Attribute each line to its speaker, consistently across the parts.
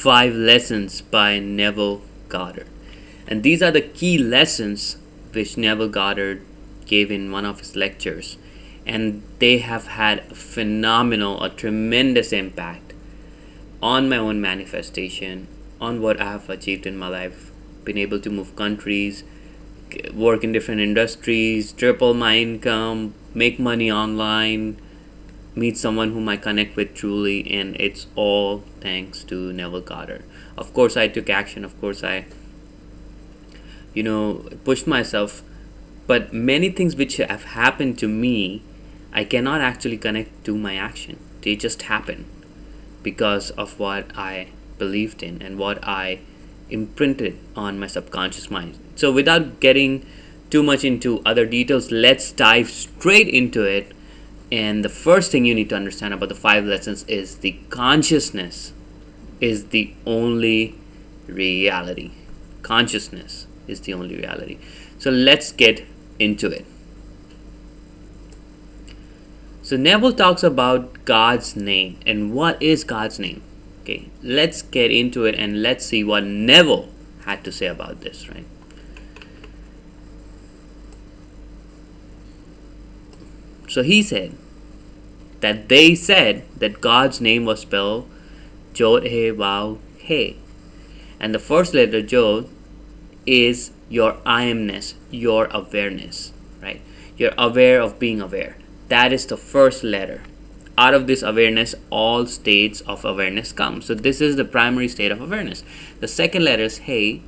Speaker 1: 5 Lessons by Neville Goddard. And these are the key lessons which Neville Goddard gave in one of his lectures. And they have had a tremendous impact on my own manifestation, on what I have achieved in my life. Been able to move countries, work in different industries, triple my income, make money online, meet someone whom I connect with truly, and it's all thanks to Neville Goddard. Of course, I took action. Of course, I pushed myself, but many things which have happened to me, I cannot actually connect to my action. They just happen because of what I believed in and what I imprinted on my subconscious mind. So without getting too much into other details, let's dive straight into it. And the first thing you need to understand about the 5 lessons is the consciousness is the only reality. Consciousness is the only reality. So let's get into it. So Neville talks about God's name. And what is God's name? Okay, let's get into it and let's see what Neville had to say about this, right? So he said that they said that God's name was spelled Jod He Wow He. And the first letter Jod is your I amness, your awareness, right? You're aware of being aware. That is the first letter. Out of this awareness, all states of awareness come. So this is the primary state of awareness. The second letter is He,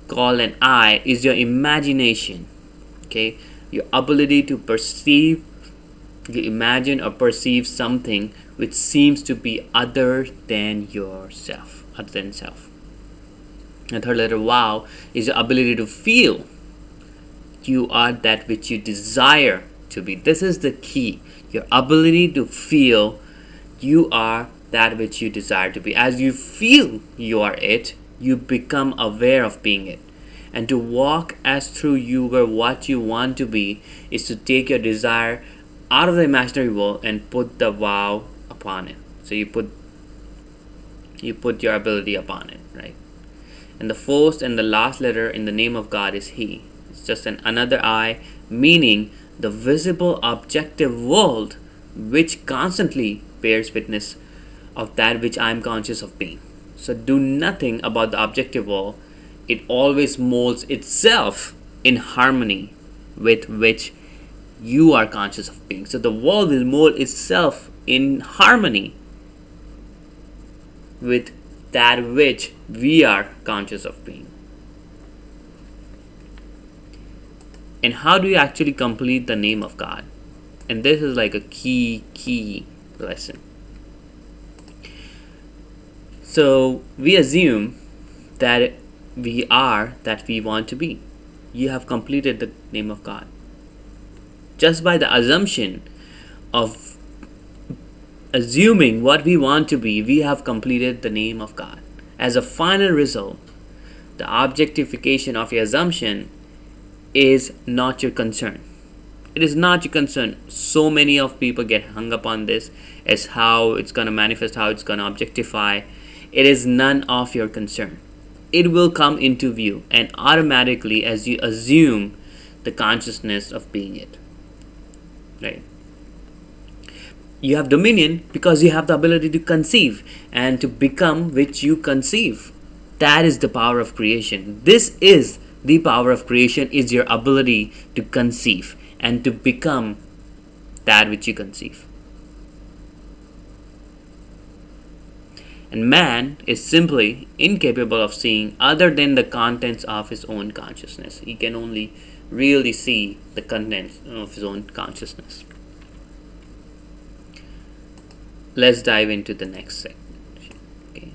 Speaker 1: called an I, is your imagination. Okay, your ability to perceive, you imagine or perceive something which seems to be other than yourself, other than self. The third letter Wow is your ability to feel. You are that which you desire to be. This is the key. Your ability to feel you are that which you desire to be. As you feel you are it, you become aware of being it. And to walk as through you were what you want to be is to take your desire out of the imaginary world and put the wow upon it. So you put your ability upon it, right? And the fourth and the last letter in the name of God is He. It's just another I, meaning the visible objective world which constantly bears witness of that which I am conscious of being. So do nothing about the objective world. It always molds itself in harmony with which you are conscious of being. So the world will mold itself in harmony with that which we are conscious of being. And how do you actually complete the name of God? And this is like a key lesson. So we assume that we are that we want to be. You have completed the name of God. Just by the assumption of assuming what we want to be, we have completed the name of God. As a final result, the objectification of your assumption is not your concern. It is not your concern. So many of people get hung up on this as how it's going to manifest, how it's going to objectify. It is none of your concern. It will come into view and automatically as you assume the consciousness of being it. Right? You have dominion because you have the ability to conceive and to become which you conceive. That is the power of creation. This is the power of creation, is your ability to conceive and to become that which you conceive. And man is simply incapable of seeing other than the contents of his own consciousness. He can only really see the contents of his own consciousness. Let's dive into the next section. Okay.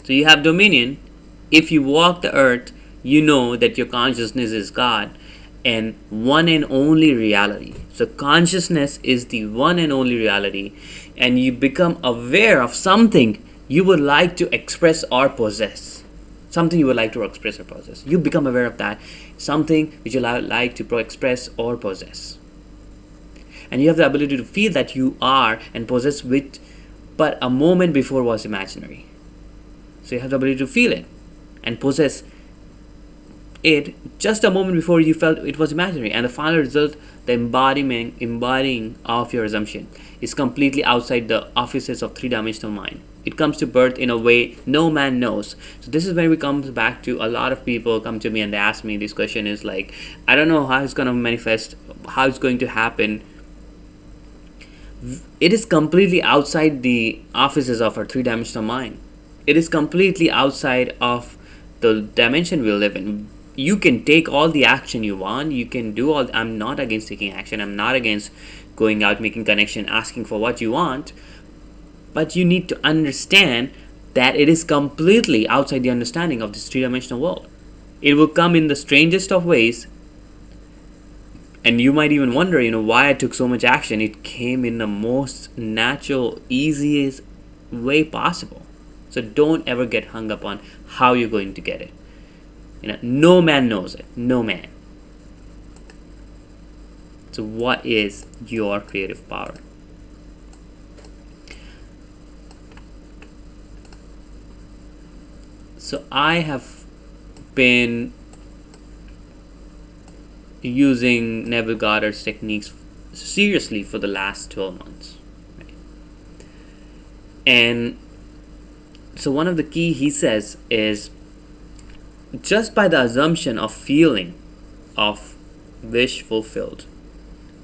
Speaker 1: So you have dominion. If you walk the earth, you know that your consciousness is God and one and only reality. So consciousness is the one and only reality, and you become aware of something you would like to express or possess. Something you would like to express or possess. You become aware of that. Something which you like to express or possess. And you have the ability to feel that you are and possess which but a moment before was imaginary. So you have the ability to feel it and possess it just a moment before you felt it was imaginary. And the final result, the embodying of your assumption, is completely outside the offices of three-dimensional mind. It comes to birth in a way no man knows. So this is where we come back to, a lot of people come to me and they ask me this question is like, I don't know how it's going to manifest, how it's going to happen. It is completely outside the offices of our three-dimensional mind. It is completely outside of the dimension we live in. You can take all the action you want. You can do all. I'm not against taking action. I'm not against going out, making connection, asking for what you want. But you need to understand that it is completely outside the understanding of this three-dimensional world. It will come in the strangest of ways. And you might even wonder, why I took so much action. It came in the most natural, easiest way possible. So don't ever get hung up on how you're going to get it. No man knows it. No man. So what is your creative power? So I have been using Neville Goddard's techniques seriously for the last 12 months. Right? And so one of the key he says is, just by the assumption of feeling of wish fulfilled,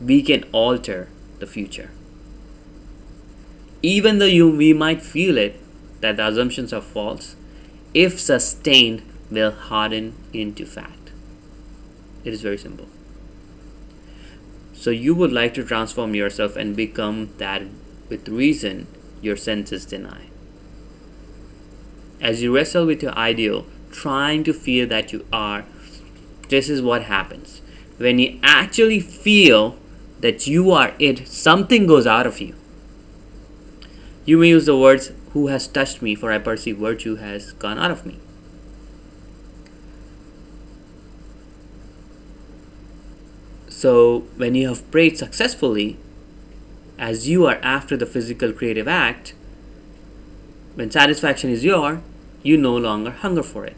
Speaker 1: we can alter the future. Even though we might feel it, that the assumptions are false, if sustained, will harden into fact. It is very simple. So you would like to transform yourself and become that with reason your senses deny. As you wrestle with your ideal, trying to feel that you are, this is what happens. When you actually feel that you are it, something goes out of you. You may use the words, who has touched me, for I perceive virtue has gone out of me. So when you have prayed successfully, as you are after the physical creative act, when satisfaction is yours, you no longer hunger for it.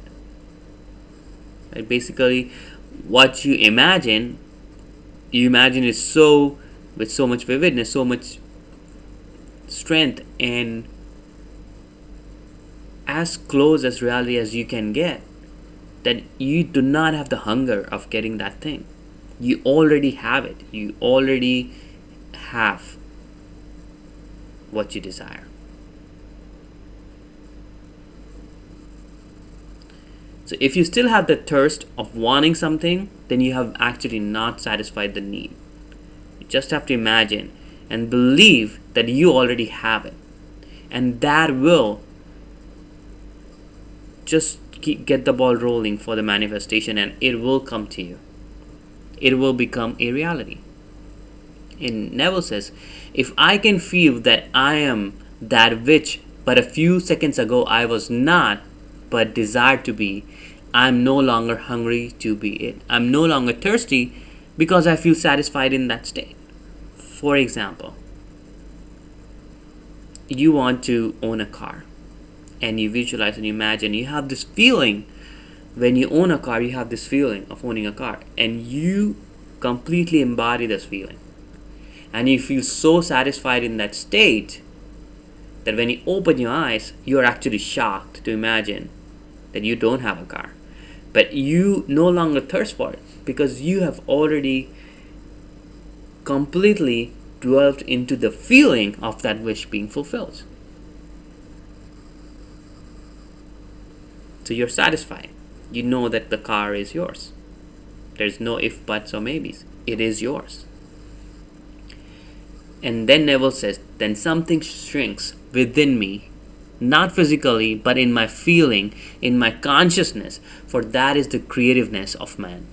Speaker 1: Right? Basically, what you imagine it so with so much vividness, so much strength, and as close as reality as you can get, that you do not have the hunger of getting that thing. You already have it. You already have what you desire. So if you still have the thirst of wanting something, then you have actually not satisfied the need. You just have to imagine and believe that you already have it. And that will just get the ball rolling for the manifestation, and it will come to you. It will become a reality. And Neville says, if I can feel that I am that which but a few seconds ago I was not, but desired to be, I'm no longer hungry to be it. I'm no longer thirsty because I feel satisfied in that state. For example, you want to own a car, and you visualize and you imagine, you have this feeling. When you own a car, you have this feeling of owning a car, and you completely embody this feeling. And you feel so satisfied in that state that when you open your eyes, you're actually shocked to imagine that you don't have a car. But you no longer thirst for it because you have already completely dwelled into the feeling of that wish being fulfilled. So you're satisfied. You know that the car is yours. There's no if, buts, or maybes. It is yours. And then Neville says, then something shrinks within me, not physically, but in my feeling, in my consciousness, for that is the creativeness of man.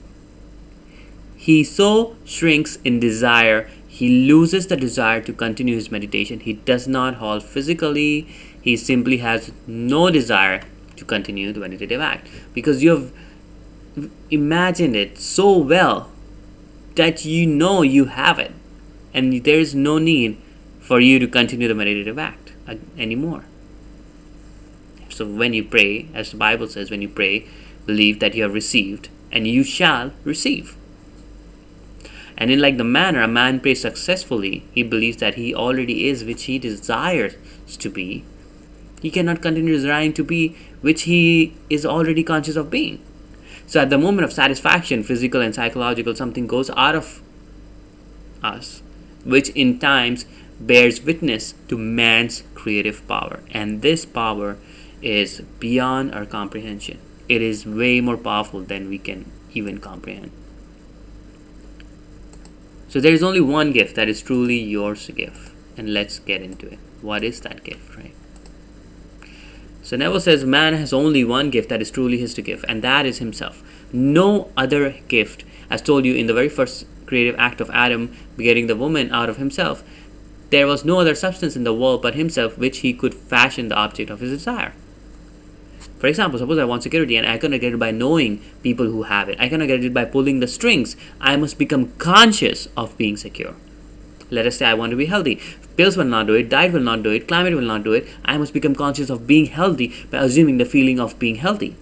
Speaker 1: He so shrinks in desire, he loses the desire to continue his meditation. He does not halt physically. He simply has no desire to continue the meditative act, because you have imagined it so well that you know you have it, and there is no need for you to continue the meditative act anymore. So when you pray, as the Bible says, when you pray, believe that you have received, and you shall receive. And in like the manner a man prays successfully, he believes that he already is which he desires to be. He cannot continue desiring to be which he is already conscious of being. So at the moment of satisfaction, physical and psychological, something goes out of us, which in times bears witness to man's creative power. And this power is beyond our comprehension. It is way more powerful than we can even comprehend. So there is only one gift that is truly yours to give. And let's get into it. What is that gift, right? So Neville says man has only one gift that is truly his to give, and that is himself. No other gift. As told you in the very first creative act of Adam begetting the woman out of himself, there was no other substance in the world but himself which he could fashion the object of his desire. For example, suppose I want security and I cannot get it by knowing people who have it. I cannot get it by pulling the strings. I must become conscious of being secure. Let us say I want to be healthy. Pills will not do it, diet will not do it, climate will not do it. I must become conscious of being healthy by assuming the feeling of being healthy.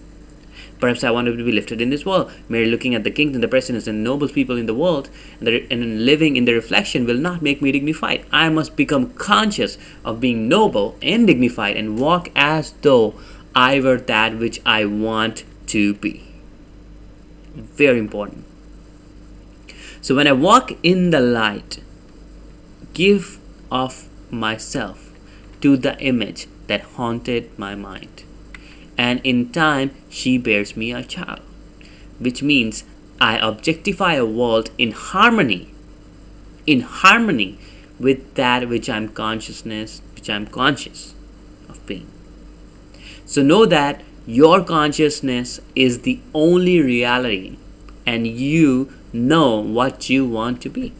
Speaker 1: Perhaps I want to be lifted in this world. Merely looking at the kings and the presidents and noble people in the world and living in the reflection will not make me dignified. I must become conscious of being noble and dignified and walk as though I were that which I want to be. Very important. So when I walk in the light, give of myself to the image that haunted my mind. And in time, she bears me a child. Which means I objectify a world in harmony with that which I'm conscious of being. So know that your consciousness is the only reality and you know what you want to be.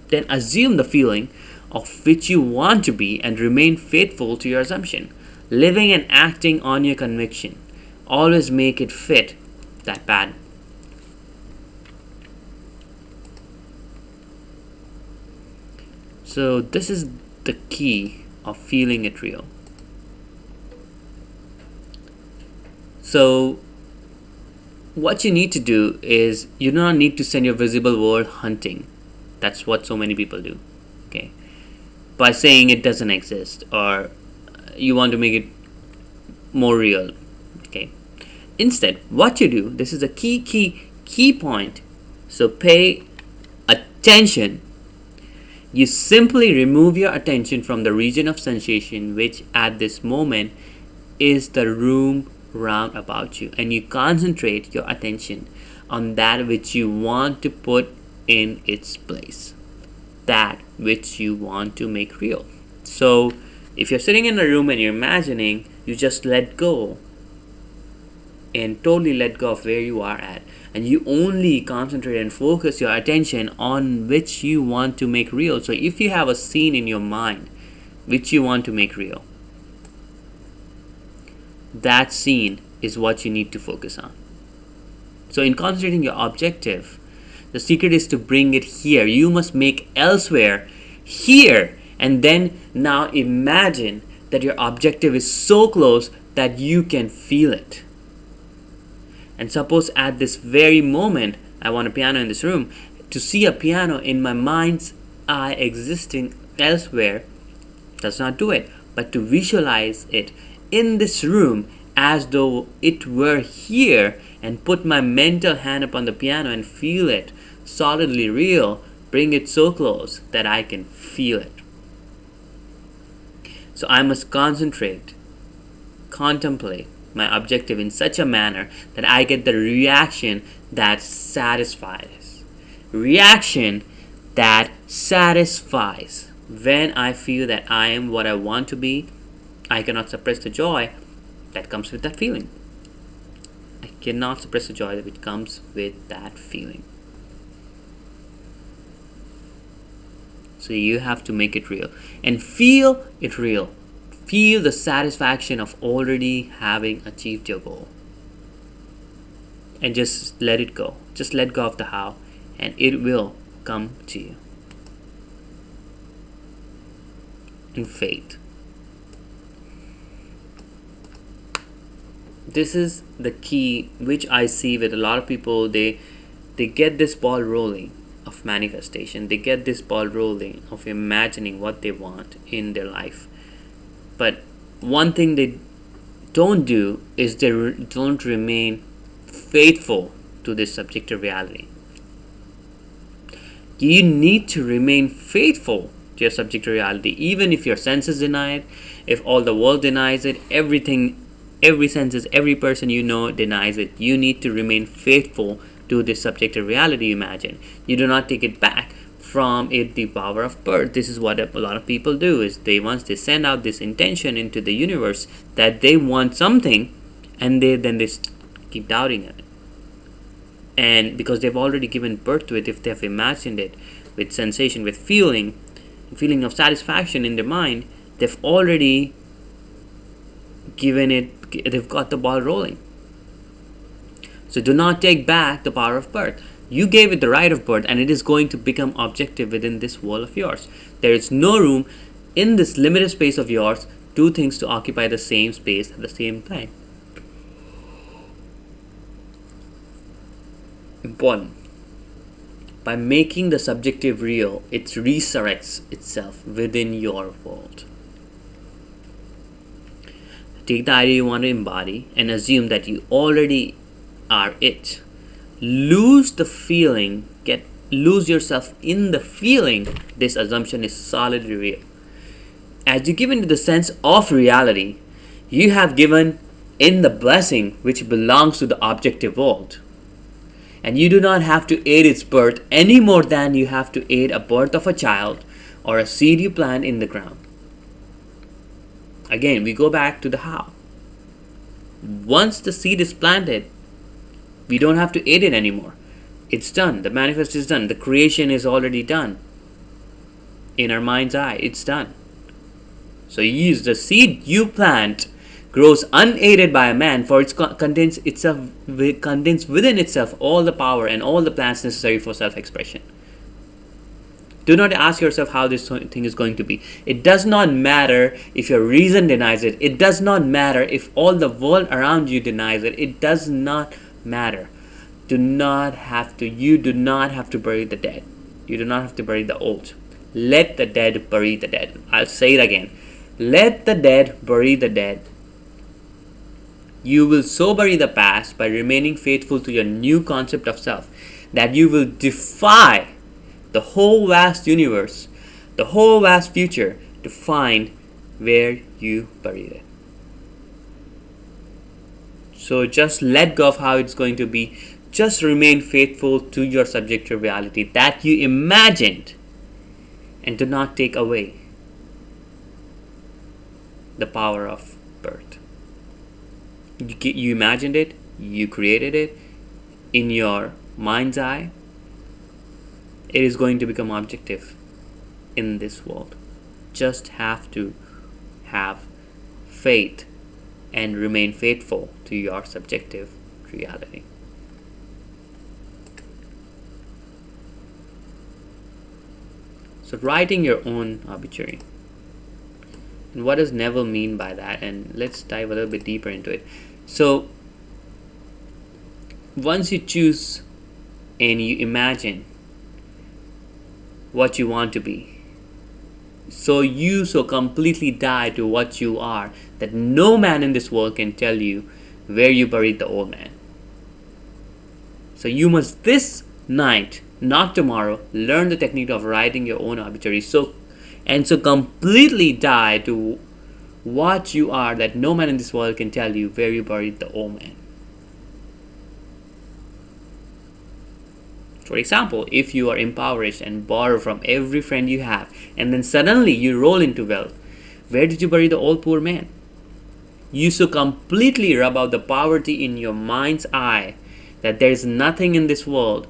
Speaker 1: Then assume the feeling of which you want to be and remain faithful to your assumption. Living and acting on your conviction. Always make it fit that pattern. So this is the key of feeling it real. So what you need to do is you do not need to send your visible world hunting. That's what so many people do. Okay, by saying it doesn't exist or you want to make it more real. Okay, instead what you do, this is a key point, so pay attention. You simply remove your attention from the region of sensation, which at this moment is the room round about you, and you concentrate your attention on that which you want to put in its place, that which you want to make real. So if you're sitting in a room and you're imagining, you just let go and totally let go of where you are at, and you only concentrate and focus your attention on which you want to make real. So if you have a scene in your mind which you want to make real, that scene is what you need to focus on. So in concentrating your objective, the secret is to bring it here. You must make elsewhere here, and then now imagine that your objective is so close that you can feel it. And suppose at this very moment I want a piano in this room. To see a piano in my mind's eye existing elsewhere does not do it, but to visualize it in this room as though it were here and put my mental hand upon the piano and feel it solidly real, bring it so close that I can feel it. So I must contemplate my objective in such a manner that I get the reaction that satisfies. Reaction that satisfies. When I feel that I am what I want to be, I cannot suppress the joy that comes with that feeling. I cannot suppress the joy that comes with that feeling. So you have to make it real and feel it real. Feel the satisfaction of already having achieved your goal. And just let it go. Just let go of the how, and it will come to you. In faith. This is the key which I see with a lot of people. They get this ball rolling of manifestation. They get this ball rolling of imagining what they want in their life. But one thing they don't do is don't remain faithful to this subjective reality. You need to remain faithful to your subjective reality, even if your senses deny it, if all the world denies it, everything, every senses, every person you know denies it. You need to remain faithful to this subjective reality you imagine. You do not take it back from it the power of birth. This is what a lot of people do, is they once they send out this intention into the universe that they want something, and they keep doubting it. And because they've already given birth to it, if they have imagined it with sensation, with feeling of satisfaction in their mind, they've already given it, they've got the ball rolling. So do not take back the power of birth. You gave it the right of birth, and it is going to become objective within this world of yours. There is no room in this limited space of yours, two things to occupy the same space at the same time. Important. By making the subjective real, it resurrects itself within your world. Take the idea you want to embody and assume that you already are it. Lose the feeling, lose yourself in the feeling this assumption is solidly real. As you give into the sense of reality, you have given in the blessing which belongs to the objective world. And you do not have to aid its birth any more than you have to aid a birth of a child or a seed you plant in the ground. Again, we go back to the how. Once the seed is planted, we don't have to aid it anymore. It's done. The manifest is done. The creation is already done. In our mind's eye, it's done. So you use the seed you plant grows unaided by a man, for it contains within itself all the power and all the plans necessary for self-expression. Do not ask yourself how this thing is going to be. It does not matter if your reason denies it. It does not matter if all the world around you denies it. It does not matter. You do not have to bury the dead. You do not have to bury the old. Let the dead bury the dead. I'll say it again. Let the dead bury the dead. You will so bury the past by remaining faithful to your new concept of self that you will defy the whole vast universe, the whole vast future, to find where you buried it. So just let go of how it's going to be. Just remain faithful to your subjective reality that you imagined, and do not take away the power of birth. You imagined it, you created it in your mind's eye. It is going to become objective in this world. Just have to have faith and remain faithful to your subjective reality. So writing your own obituary. And what does Neville mean by that? And let's dive a little bit deeper into it. So once you choose and you imagine what you want to be, so you so completely die to what you are that no man in this world can tell you where you buried the old man. So you must this night, not tomorrow, learn the technique of writing your own obituary. So completely die to what you are that no man in this world can tell you where you buried the old man. For example, if you are impoverished and borrow from every friend you have, and then suddenly you roll into wealth, where did you bury the old poor man? You so completely rub out the poverty in your mind's eye that there is nothing in this world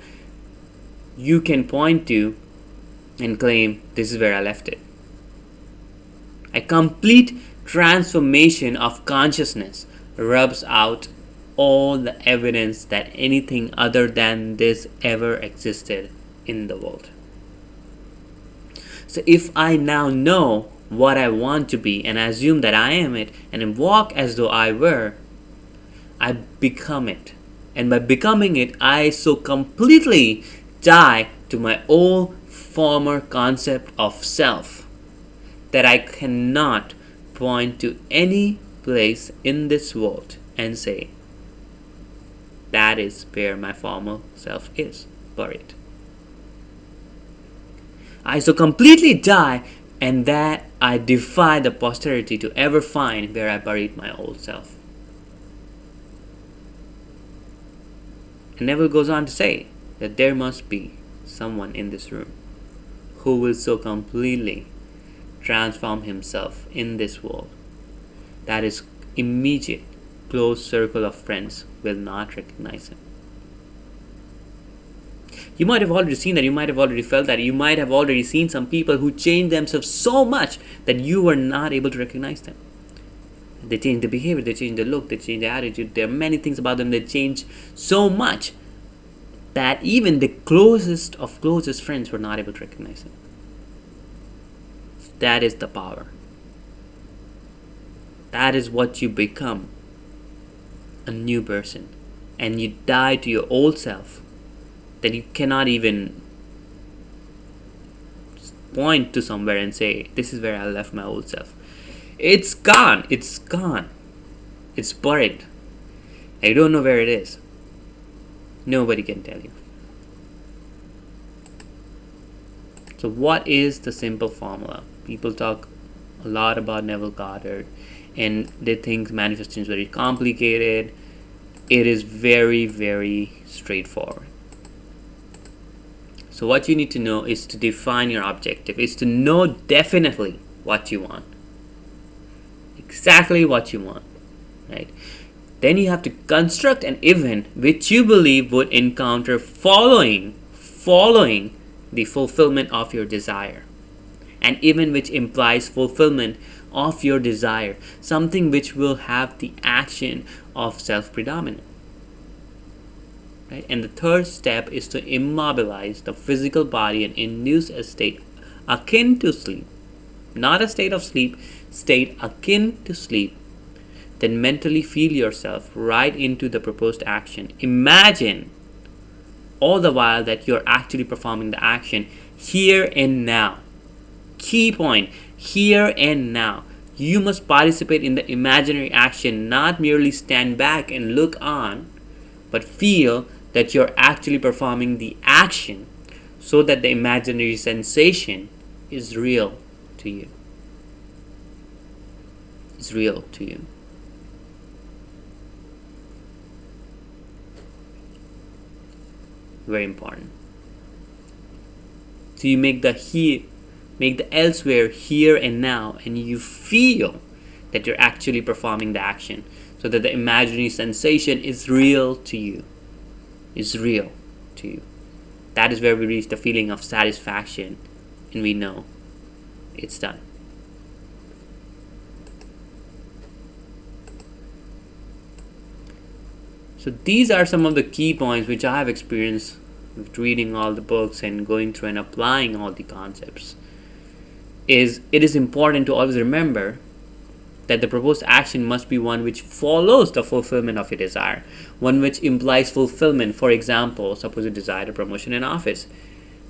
Speaker 1: you can point to and claim, this is where I left it. A complete transformation of consciousness rubs out all the evidence that anything other than this ever existed in the world. So if I now know what I want to be and I assume that I am it and walk as though I were, I become it. And by becoming it, I so completely die to my old former concept of self that I cannot point to any place in this world and say, that is where my former self is buried. I so completely die, and that I defy the posterity to ever find where I buried my old self. And Neville goes on to say that there must be someone in this room who will so completely transform himself in this world that his immediate close circle of friends will not recognize him. You might have already seen that, you might have already felt that, you might have already seen some people who changed themselves so much that you were not able to recognize them. They change the behavior, they change the look, they change the attitude. There are many things about them that change so much that even the closest of closest friends were not able to recognize them. That is the power. That is what you become, a new person. And you die to your old self that you cannot even point to somewhere and say, this is where I left my old self. It's gone. It's gone. It's buried. I don't know where it is. Nobody can tell you. So what is the simple formula? People talk a lot about Neville Goddard and they think manifestation is very complicated. It is very, very straightforward. So what you need to know is to define your objective, is to know definitely what you want. Exactly what you want, right? Then you have to construct an event which you believe would encounter following the fulfillment of your desire. An event which implies fulfillment of your desire, something which will have the action of self-predominant. Right? And the third step is to immobilize the physical body and induce a state akin to sleep, not a state of sleep, state akin to sleep. Then mentally feel yourself right into the proposed action. Imagine all the while that you're actually performing the action here and now. Key point, here and now. You must participate in the imaginary action, not merely stand back and look on, but feel that you're actually performing the action so that the imaginary sensation is real to you. It's real to you. Very important. So you make the elsewhere here and now, and you feel that you're actually performing the action so that the imaginary sensation is real to you. Is real to you. That is where we reach the feeling of satisfaction and we know it's done. So these are some of the key points which I have experienced with reading all the books and going through and applying all the concepts. It is important to always remember that the proposed action must be one which follows the fulfillment of your desire, one which implies fulfillment. For example, suppose you desire a promotion in office,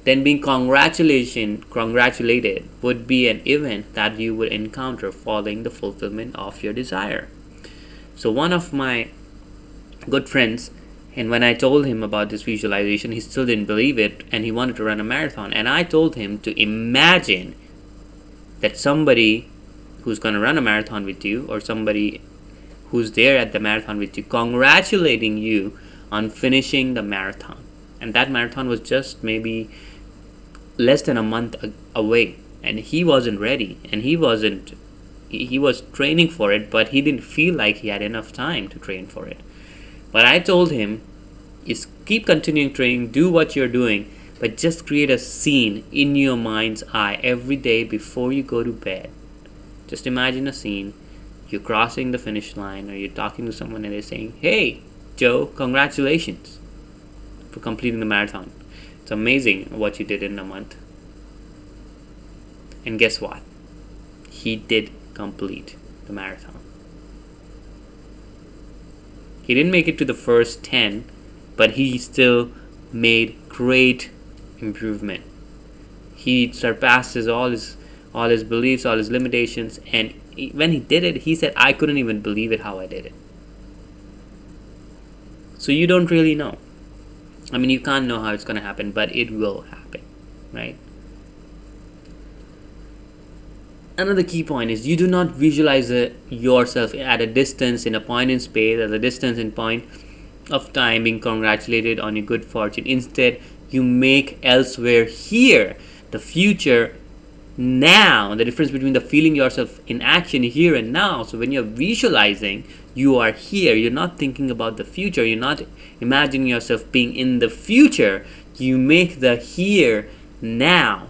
Speaker 1: then being congratulated would be an event that you would encounter following the fulfillment of your desire. So one of my good friends, and when I told him about this visualization, he still didn't believe it, and he wanted to run a marathon. And I told him to imagine that somebody who's going to run a marathon with you, or somebody who's there at the marathon with you, congratulating you on finishing the marathon. And that marathon was just maybe less than a month away, and he wasn't ready, and he was training for it, but he didn't feel like he had enough time to train for it. But I told him, is keep continuing training, do what you're doing, but just create a scene in your mind's eye every day before you go to bed. Just imagine a scene, you're crossing the finish line, or you're talking to someone and they're saying, hey, Joe, congratulations for completing the marathon. It's amazing what you did in a month. And guess what? He did complete the marathon. He didn't make it to the first 10, but he still made great improvement. He surpasses all his beliefs, all his limitations, and when he did it, he said, I couldn't even believe it how I did it. So you don't really know. I mean, you can't know how it's going to happen, but it will happen, right? Another key point is you do not visualize yourself at a distance in a point in space, at a distance in point of time, being congratulated on your good fortune. Instead, you make elsewhere here the future now, the difference between the feeling yourself in action here and now. So when you're visualizing, you are here. You're not thinking about the future. You're not imagining yourself being in the future. You make the here now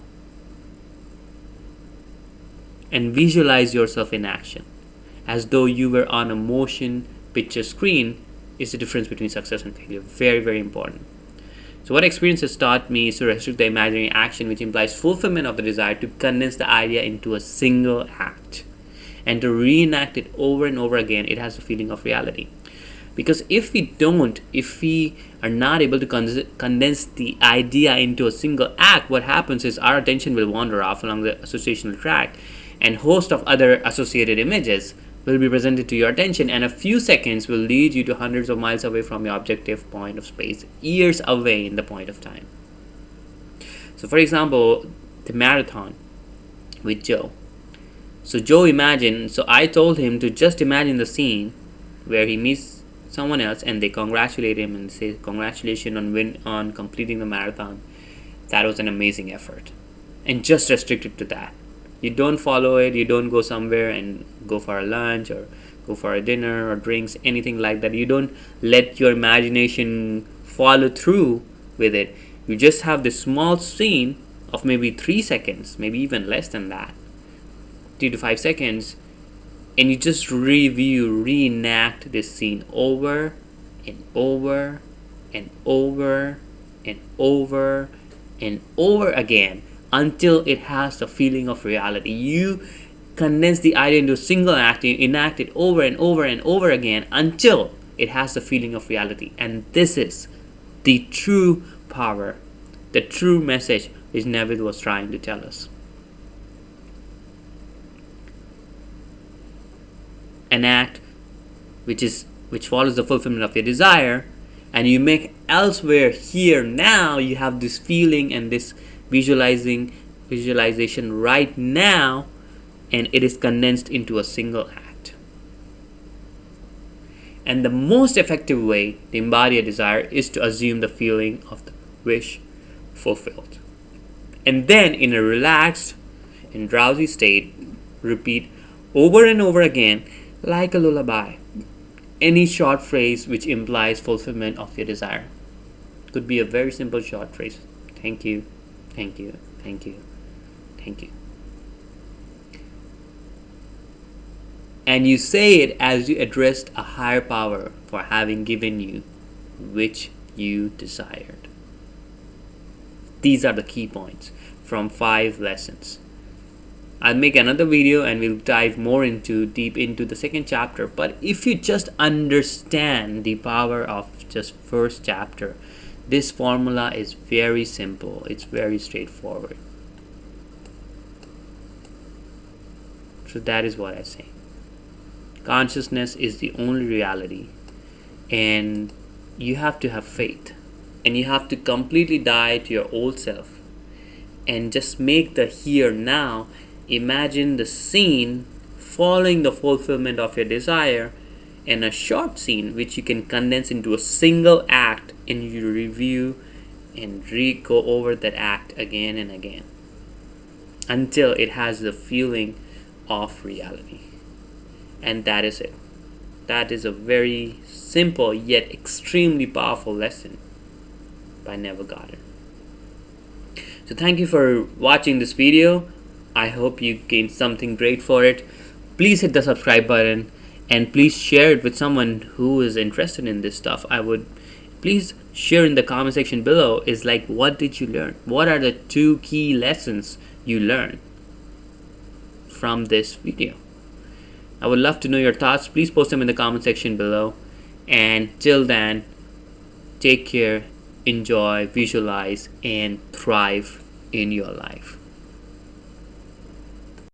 Speaker 1: and visualize yourself in action as though you were on a motion picture screen. Is the difference between success and failure. Very, very important. So what experience has taught me is to restrict the imaginary action, which implies fulfillment of the desire, to condense the idea into a single act and to reenact it over and over again. It has a feeling of reality. Because if we are not able to condense the idea into a single act, what happens is our attention will wander off along the associational track, and a host of other associated images will be presented to your attention, and a few seconds will lead you to hundreds of miles away from your objective point of space, years away in the point of time. So for example, the marathon with Joe. So I told him to just imagine the scene where he meets someone else and they congratulate him and say, congratulations on completing the marathon. That was an amazing effort. And just restrict it to that. You don't follow it, you don't go somewhere and go for a lunch or go for a dinner or drinks, anything like that. You don't let your imagination follow through with it. You just have this small scene of maybe 3 seconds, maybe even less than that, 3 to 5 seconds, and you just reenact this scene over and over and over and over and over again until it has the feeling of reality. You condense the idea into a single act, you enact it over and over and over again until it has the feeling of reality. And this is the true power, the true message which Neville was trying to tell us. An act which follows the fulfillment of your desire, and you make elsewhere here now. You have this feeling and this visualization right now, and it is condensed into a single act. And the most effective way to embody a desire is to assume the feeling of the wish fulfilled, and then in a relaxed and drowsy state repeat over and over again, like a lullaby, any short phrase which implies fulfillment of your desire. It could be a very simple short phrase. Thank you, thank you, thank you, thank you. And you say it as you addressed a higher power for having given you which you desired. These are the key points from 5 lessons. I'll make another video and we'll dive more deep into the second chapter. But if you just understand the power of just first chapter, this formula is very simple. It's very straightforward. So that is what I say. Consciousness is the only reality, and you have to have faith, and you have to completely die to your old self and just make the here now. Imagine the scene following the fulfillment of your desire, and a short scene which you can condense into a single act, and you review and go over that act again and again until it has the feeling of reality. And that is it. That is a very simple yet extremely powerful lesson by Neville Goddard. So thank you for watching this video. I hope you gained something great for it. Please hit the subscribe button and please share it with someone who is interested in this stuff. Please share in the comment section below is like, what did you learn? What are the 2 key lessons you learned from this video? I would love to know your thoughts. Please post them in the comment section below. And till then, take care, enjoy, visualize, and thrive in your life.